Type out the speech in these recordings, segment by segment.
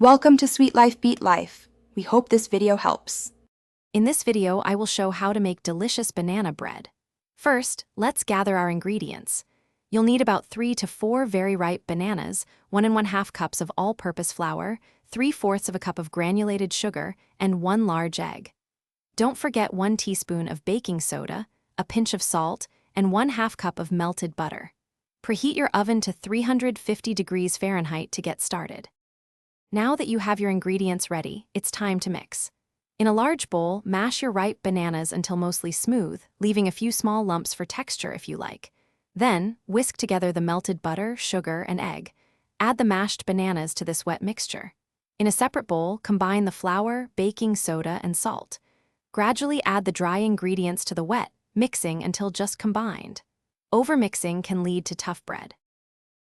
Welcome to Sweet Life Beat Life. We hope this video helps. In this video, I will show how to make delicious banana bread. First, let's gather our ingredients. You'll need about 3 to 4 very ripe bananas, 1 1/2 cups of all-purpose flour, 3/4 of a cup of granulated sugar, and 1 large egg. Don't forget 1 teaspoon of baking soda, a pinch of salt, and 1/2 cup of melted butter. Preheat your oven to 350 degrees Fahrenheit to get started. Now that you have your ingredients ready, it's time to mix. In a large bowl, mash your ripe bananas until mostly smooth, leaving a few small lumps for texture if you like. Then, whisk together the melted butter, sugar, and egg. Add the mashed bananas to this wet mixture. In a separate bowl, combine the flour, baking soda, and salt. Gradually add the dry ingredients to the wet, mixing until just combined. Overmixing can lead to tough bread.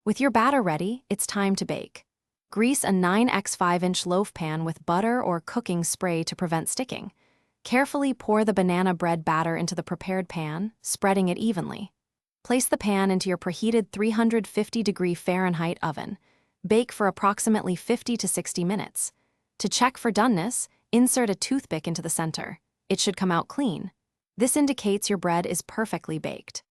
With your batter ready, it's time to bake. Grease a 9x 5-inch loaf pan with butter or cooking spray to prevent sticking. Carefully pour the banana bread batter into the prepared pan, spreading it evenly. Place the pan into your preheated 350 degree Fahrenheit oven. Bake for approximately 50 to 60 minutes. To check for doneness, insert a toothpick into the center. It should come out clean. This indicates your bread is perfectly baked.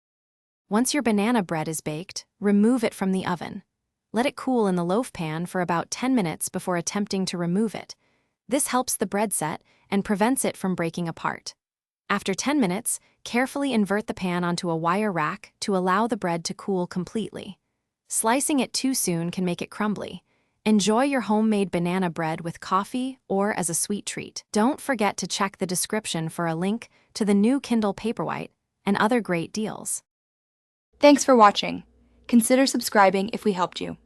Once your banana bread is baked, remove it from the oven. Let it cool in the loaf pan for about 10 minutes before attempting to remove it. This helps the bread set and prevents it from breaking apart. After 10 minutes, carefully invert the pan onto a wire rack to allow the bread to cool completely. Slicing it too soon can make it crumbly. Enjoy your homemade banana bread with coffee or as a sweet treat. Don't forget to check the description for a link to the new Kindle Paperwhite and other great deals. Thanks for watching. Consider subscribing if we helped you.